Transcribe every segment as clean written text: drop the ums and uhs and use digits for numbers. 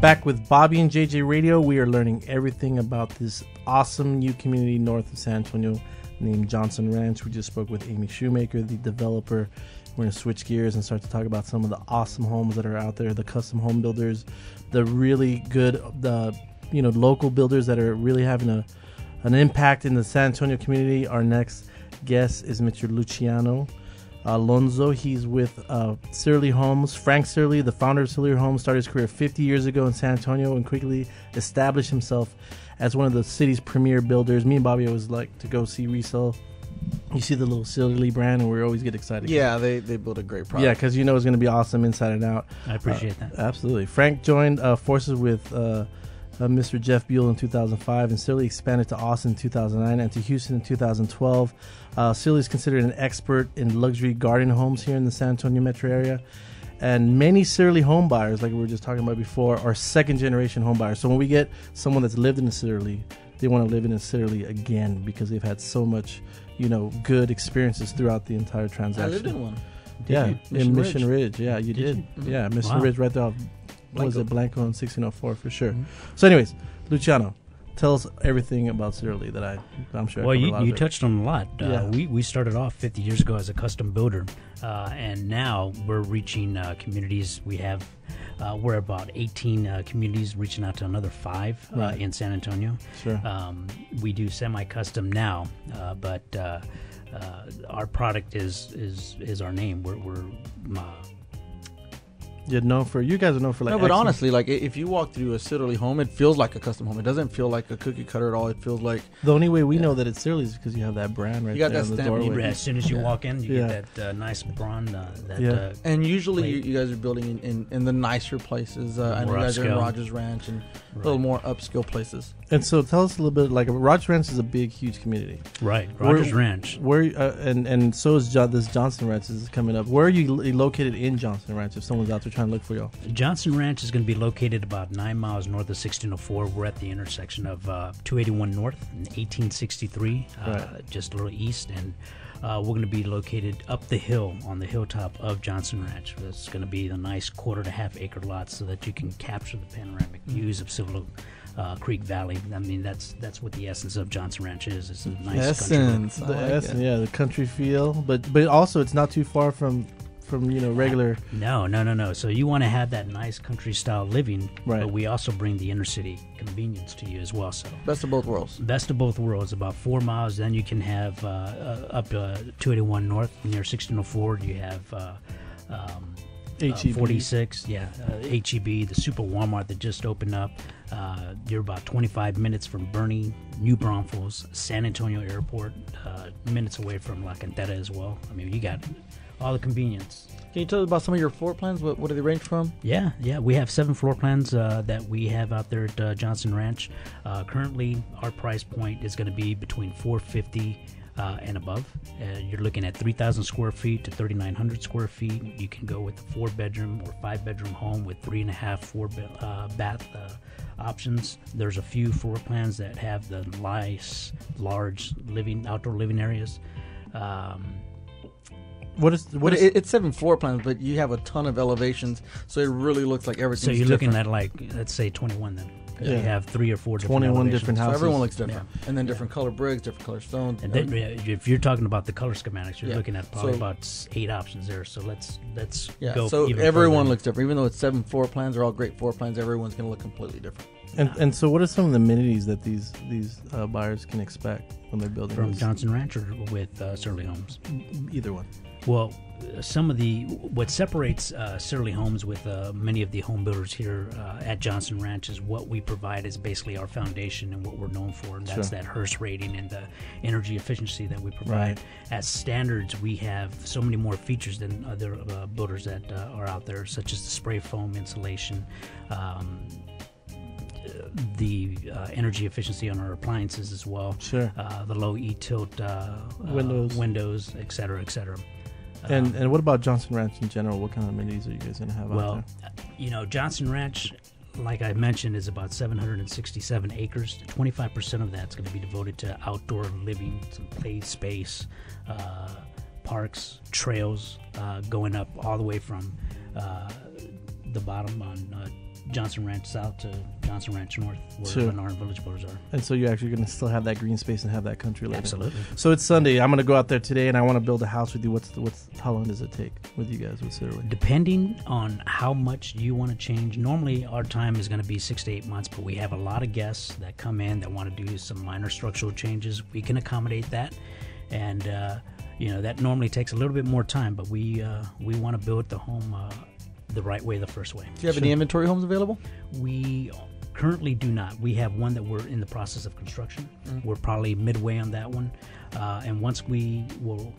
Back with Bobby and JJ Radio. We are learning everything about this awesome new community north of San Antonio named Johnson Ranch. We just spoke with Amy Shoemaker, the developer. We're going to switch gears and start to talk about some of the awesome homes that are out there, the custom home builders, the really good, local builders that are really having an impact in the San Antonio community. Our next guest is Mr. Luciano Alonso. He's with Sitterle Homes. Frank Sitterle, the founder of Sitterle Homes, started his career 50 years ago in San Antonio and quickly established himself as one of the city's premier builders. Me and Bobby always like to go see resale. You see the little Sitterle brand, and we always get excited. Yeah, they build a great product. Yeah, because it's going to be awesome inside and out. I appreciate that. Absolutely. Frank joined forces with Mr. Jeff Buell in 2005, and Sitterle expanded to Austin in 2009 and to Houston in 2012. Sitterle is considered an expert in luxury garden homes here in the San Antonio metro area. And many Sitterle home buyers, like we were just talking about before, are second-generation home buyers. So when we get someone that's lived in a Sitterle, they want to live in a Sitterle again because they've had so much, good experiences throughout the entire transaction. I lived in one. In Mission Ridge. Yeah, you did. Mm-hmm. Yeah, Mission Ridge right there. What was it? Blanco and 1604 for sure. Mm-hmm. So anyways, Luciano, tell us everything about Sitterle that I'm sure. Well, you touched on a lot. Yeah. We started off 50 years ago as a custom builder, and now we're reaching communities. We're about 18 communities, reaching out to another 5 in San Antonio. Sure. We do semi-custom now, but our product is our name. We're you guys are known for like. No, but honestly, like if you walk through a Sitterle home, it feels like a custom home. It doesn't feel like a cookie cutter at all. It feels like the only way we know that it's Sitterle is because you have that brand right you got there that in the stamp. doorway. as soon as you walk in, you get that nice bronze. And usually you guys are building in the nicer places. I know you guys are in Rogers Ranch and a little more upscale places. And so tell us a little bit, like Rogers Ranch is a big, huge community. Right, Rogers Ranch. Where and so is this Johnson Ranch is coming up. Where are you located in Johnson Ranch if someone's out there trying to look for y'all? Johnson Ranch is going to be located about 9 miles north of 1604. We're at the intersection of 281 North and 1863, just a little east, and we're going to be located up the hill on the hilltop of Johnson Ranch. It's going to be the nice 1.5 acre lot so that you can capture the panoramic views of Sitterle Creek Valley. I mean, that's what the essence of Johnson Ranch is. It's a nice country. The country feel, but also it's not too far from regular. No. So you want to have that nice country style living, right? But we also bring the inner city convenience to you as well. So best of both worlds. Best of both worlds. About 4 miles, then you can have up to 281 North near 1604. You have HEB. 46, HEB, the Super Walmart that just opened up. You're about 25 minutes from Bernie, New Braunfels, San Antonio Airport, minutes away from La Cantera as well. I mean, you got all the convenience. Can you tell us about some of your floor plans? What do they range from? Yeah. We have 7 floor plans that we have out there at Johnson Ranch. Currently, our price point is going to be between $450 and above. You're looking at 3,000 square feet to 3,900 square feet. You can go with a 4-bedroom or 5-bedroom home with 3.5, 4 bath options. There's a few floor plans that have the nice, large outdoor living areas. It's 7 floor plans, but you have a ton of elevations, so it really looks like everything's different. So you're different. looking at, let's say, 21 then. You have 3 or 4 21 different houses. So everyone looks different. Yeah. And then different color bricks, different color stones. And then, if you're talking about the color schematics, you're looking at probably about 8 options there. So let's go. So even everyone further. looks different. Even though it's 7 floor plans, they're all great floor plans. Everyone's going to look completely different. And so, what are some of the amenities that these buyers can expect when they're building from these? Johnson Ranch or with Sitterle Homes? Either one. Well, what separates Sitterle Homes with many of the home builders here at Johnson Ranch is what we provide is basically our foundation and what we're known for, and that's that Hearst rating and the energy efficiency that we provide. Right. As standards, we have so many more features than other builders that are out there, such as the spray foam insulation, the energy efficiency on our appliances as well. Sure. The low E-tilt windows, et cetera, et cetera. And what about Johnson Ranch in general? What kind of amenities are you guys going to have out there? Johnson Ranch, like I mentioned, is about 767 acres. 25% of that's going to be devoted to outdoor living, some play space, parks, trails, going up all the way from the bottom on Johnson Ranch South to Johnson Ranch North, where Lennar Village Builders are. And so you're actually going to still have that green space and have that country later. Absolutely. So it's Sunday. I'm going to go out there today, and I want to build a house with you. How long does it take with you guys with Sitterle? Depending on how much you want to change. Normally, our time is going to be 6 to 8 months, but we have a lot of guests that come in that want to do some minor structural changes. We can accommodate that, and that normally takes a little bit more time. But we want to build the home the right way the first way. Do you have any inventory homes available? We currently do not. We have one that we're in the process of construction. We're probably midway on that one, and once we will,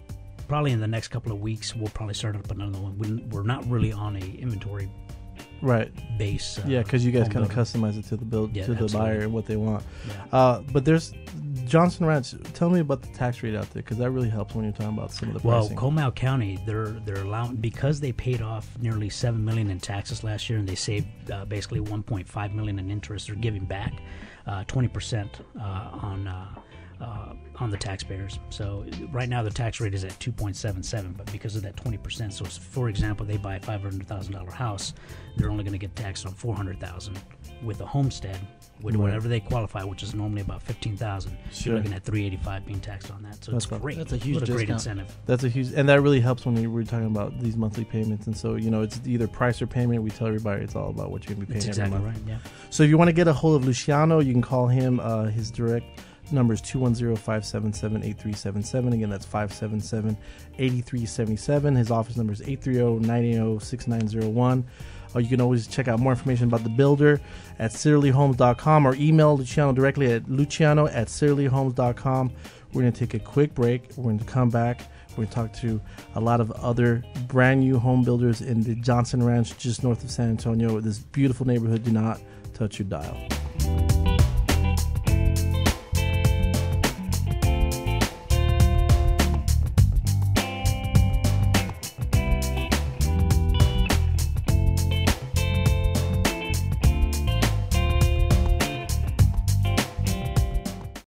probably in the next couple of weeks, we'll probably start up another one. We're not really on a inventory base. Because you guys kind of customize it to the absolutely. buyer and what they want. Yeah. But there's Johnson Ranch. Tell me about the tax rate out there, because that really helps when you're talking about some of the pricing. Well, Comal County, they're allowing, because they paid off nearly $7 million in taxes last year, and they saved basically $1.5 million in interest. They're giving back 20% on the taxpayers. So right now the tax rate is at 2.77, but because of that 20%, so for example, they buy a $500,000 house, they're only going to get taxed on $400,000. With a homestead, with whatever they qualify, which is normally about $15,000, you're looking at $385 being taxed on that. So it's great. That's a huge discount. Great incentive. That's a huge, and that really helps when we're talking about these monthly payments. And so it's either price or payment. We tell everybody it's all about what you're going to be paying every month. That's exactly right. Yeah. So if you want to get a hold of Luciano, you can call him. His direct number is 210-577-8377. Again, that's 577-8377. His office number is 830-980-6901. Or you can always check out more information about the builder at SitterleHomes.com, or email Luciano directly at luciano@SitterleHomes.com. We're going to take a quick break. We're going to come back. We're going to talk to a lot of other brand new home builders in the Johnson Ranch, just north of San Antonio. This beautiful neighborhood. Do not touch your dial.